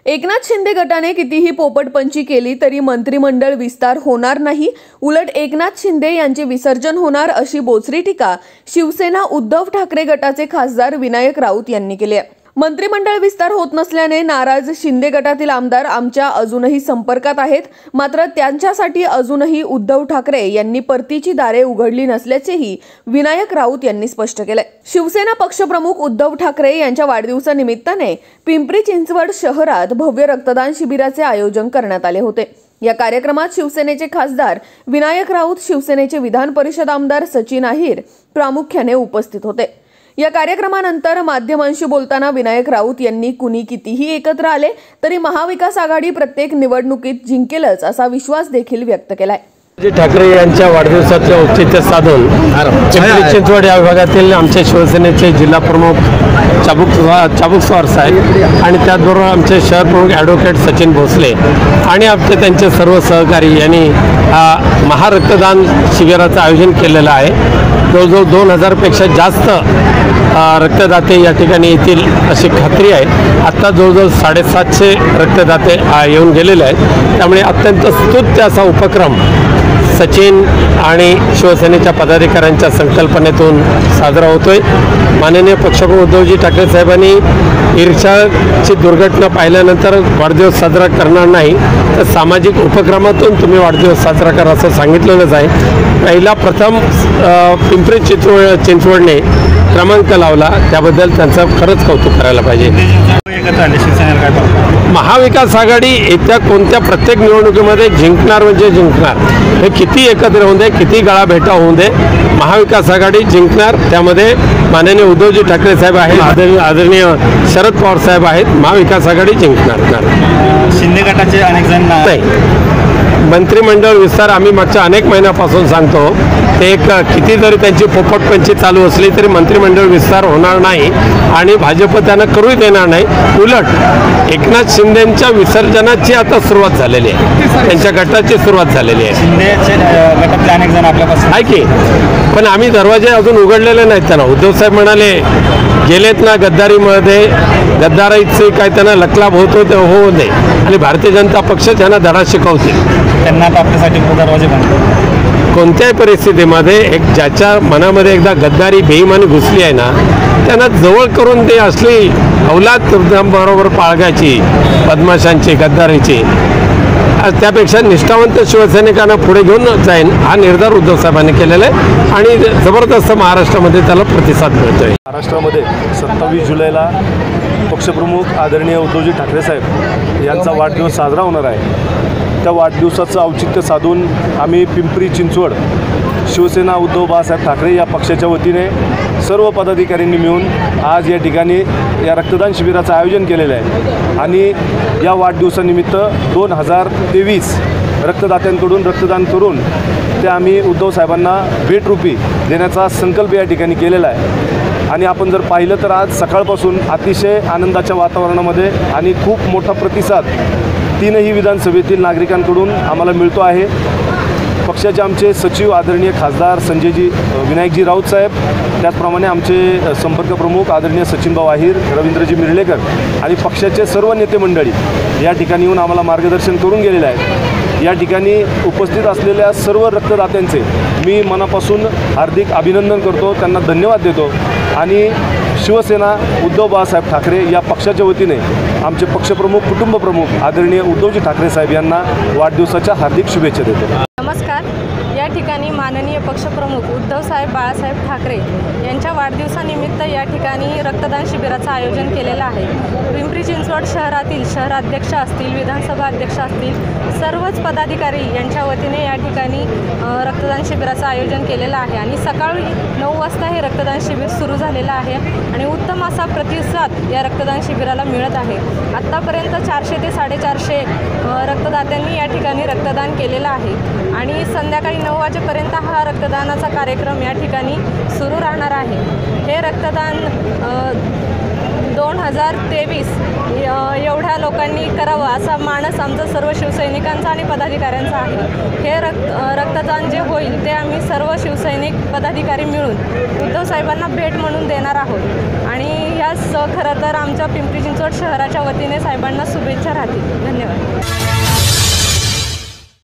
एकनाथ शिंदे गटाने कितीही पोपटपंची केली तरी मंत्रिमंडळ विस्तार होणार नाही, उलट एकनाथ शिंदे यांचे विसर्जन होणार अशी बोचरी टीका शिवसेना उद्धव ठाकरे गटाचे खासदार विनायक राऊत यांनी केली आहे। मंत्रिमंडळ विस्तार होत नसल्याने नाराज शिंदे गटातील आमदार आमच्या अजूनही संपर्कात आहेत, मात्र त्यांच्यासाठी अजूनही उद्धव ठाकरे यांनी परतीची दारे उघडली नसल्याचेही विनायक राऊत यांनी स्पष्ट केले। शिवसेना पक्षप्रमुख उद्धव ठाकरे यांच्या वाढदिवसानिमित्ताने पिंपरी चिंचवड शहरात भव्य रक्तदान शिबिराचे आयोजन करण्यात आले होते। या कार्यक्रमात शिवसेनेचे खासदार विनायक राऊत, शिवसेनेचे विधान परिषद आमदार सचिन अहिर प्रामुख्याने उपस्थित होते। या कार्यक्रमानंतर माध्यमांशी बोलताना विनायक राऊत यांनी कुणी कितीही एकत्र आले तरी महाविकास आघाडी प्रत्येक निवडणुकीत जिंकेलच असा विश्वास देखील व्यक्त केलाय। ठाकरे यांच्या वाढदिवसाचे औचित्य साधून पिंपरी चिंचवड या विभागातील आमचे शिवसेनेचे जिल्हा प्रमुख चाबुक स्वार साहेब आणि त्याचबरोबर आमचे शहर प्रमुख ॲडव्होकेट सचिन भोसले आणि आमचे त्यांचे सर्व सहकारी यांनी महारक्तदान शिबिराचं आयोजन केलेलं आहे। जवळजवळ 2000पेक्षा जास्त रक्तदाते या ठिकाणी येतील अशी खात्री आहे। आत्ता जवळजवळ 750 रक्तदाते येऊन गेलेले आहेत, त्यामुळे अत्यंत स्तुत्य असा उपक्रम सचिन आणि शिवसेनेच्या पदाधिकाऱ्यांच्या संकल्पनेतून साजरा होतोय। माननीय पक्षप्रमुख उद्धवजी ठाकरे साहेबांनी ईर्ष्याची दुर्घटना पाहिल्यानंतर वाढदिवस साजरा करणार नाही तर सामाजिक उपक्रमातून तुम्ही वाढदिवस साजरा करा असं सांगितलेलंच आहे। प्रथम पिंपरी चिंचवडने क्रमांक लावला, त्याबद्दल त्यांचं खरंच कौतुक करायला पाहिजे। महाविकास आघाडी येत्या कोणत्या प्रत्येक निवडणुकीमध्ये जिंकणार म्हणजे जिंकणार, हे किती एकत्र होऊन दे, किती गळा भेटा होऊन दे, महाविकास आघाडी जिंकणार। त्यामध्ये माननीय उद्धवजी ठाकरे साहेब आहेत, आदरणीय शरद पवार साहेब आहेत, महाविकास आघाडी जिंकणार। शिंदे गटाचे अनेक जण नाही, मंत्रिमंडळ विस्तार आम्ही मागच्या अनेक महिन्यापासून सांगतो, ते किती जरी त्यांची पोपटपंची चालू असली तरी मंत्रिमंडळ विस्तार होणार नाही आणि भाजप त्यांना करूही देणार नाही। उलट एकनाथ शिंदेंच्या विसर्जनाची आता सुरुवात झालेली आहे, त्यांच्या गटाची सुरुवात झालेली आहे। शिंदेचे गटातले अनेक जण आपल्यापासून आहे की, पण आम्ही दरवाजे अजून उघडलेले नाहीत त्यांना। उद्धव साहेब म्हणाले गेलेत ना गद्दारीमध्ये, गद्दारीचे काय त्यांना लकलाभ होतो ते होऊ नये आणि भारतीय जनता पक्ष त्यांना धडा शिकवतील। त्यांना आपल्यासाठी दरवाजे बंद कोणत्याही परिस्थितीमध्ये एक ज्याच्या मनामध्ये एकदा गद्दारी बेईमानी घुसली आहे ना, त्यांना जवळ करून ते असली औलाद बरोबर पाळगायची, बदमाशांची, गद्दारीची, त्यापेक्षा निष्ठावंत शिवसैनिकांना पुढे घेऊन जाईन हा निर्धार उद्धव साहेबांनी केलेला आहे आणि जबरदस्त महाराष्ट्रामध्ये त्याला प्रतिसाद मिळतोय। महाराष्ट्रामध्ये 27 जुलैला पक्षप्रमुख आदरणीय उद्धवजी ठाकरे साहेब यांचा वाढदिवस साजरा होणार आहे। त्या वाढदिवसाचं औचित्य साधून आम्ही पिंपरी चिंचवड शिवसेना उद्धव बाळासाहेब ठाकरे या पक्षाच्या वतीने सर्व पदाधिकाऱ्यांनी मिळून आज या ठिकाणी या रक्तदान शिबिराचं आयोजन केलेलं आहे आणि या वाढदिवसानिमित्त 2023 रक्तदात्यांकडून रक्तदान करून ते आम्ही उद्धव साहेबांना भेटरूपी देण्याचा संकल्प या ठिकाणी केलेला आहे। आणि आपण जर पाहिलं तर आज सकाळपासून अतिशय आनंदाच्या वातावरणामध्ये आणि खूप मोठा प्रतिसाद तीनही विधानसभेतील नागरिकांकडून आम्हाला मिळतो आहे। पक्षाचे आमचे सचिव आदरणीय खासदार संजयजी विनायकजी राऊत साहेब, त्याचप्रमाणे आमचे संपर्क प्रमुख आदरणीय सचिनभाऊ अहिर, रवींद्रजी मिरलेकर आणि पक्षाचे सर्व नेते मंडळी या ठिकाणी येऊन आम्हाला मार्गदर्शन करून गेलेले आहेत। या ठिकाणी उपस्थित असलेल्या सर्व रक्तदात्यांचे मी मनापासून हार्दिक अभिनंदन करतो, त्यांना धन्यवाद देतो आणि शिवसेना उद्धव बाळासाहेब ठाकरे या पक्षाच्या वतीने आमचे पक्षप्रमुख, कुटुंबप्रमुख आदरणीय उद्धवजी ठाकरे साहेब यांना वाढदिवसाच्या हार्दिक शुभेच्छा देतो। नमस्कार। या ठिकाणी माननीय पक्षप्रमुख उद्धवसाहेब बाळासाहेब ठाकरे यांच्या वाढदिवसानिमित्त या ठिकाणी रक्तदान शिबिराचं आयोजन केलेलं आहे। पिंपरी चिंचवड शहरातील शहराध्यक्ष असतील, विधानसभा अध्यक्ष असतील, सर्वच पदाधिकारी यांच्या वतीने या ठिकाणी रक्तदान शिबिराचं आयोजन केलेलं आहे आणि सकाळी 9 वाजता हे रक्तदान शिबिर सुरू झालेलं आहे आणि उत्तम असा प्रतिसाद या रक्तदान शिबिराला मिळत आहे। आत्तापर्यंत 400 ते 450 रक्तदात्यांनी या ठिकाणी रक्तदान केलेलं आहे आणि संध्याकाळी 9 वाजेपर्यंत हा रक्तदानाचा कार्यक्रम या ठिकाणी सुरू राहणार आहे। हे रक्तदान 2023 एवढ्या लोकांनी करावं असा मानस आमचा सर्व शिवसैनिकांचा आणि पदाधिकाऱ्यांचा आहे। हे रक्तदान जे होईल ते आम्ही सर्व शिवसैनिक पदाधिकारी मिळून उद्धव साहेबांना भेट म्हणून देणार आहोत आणि या यास खरं तर आमच्या पिंपरी चिंचवड शहराच्या वतीने साहेबांना शुभेच्छा राहतील. धन्यवाद.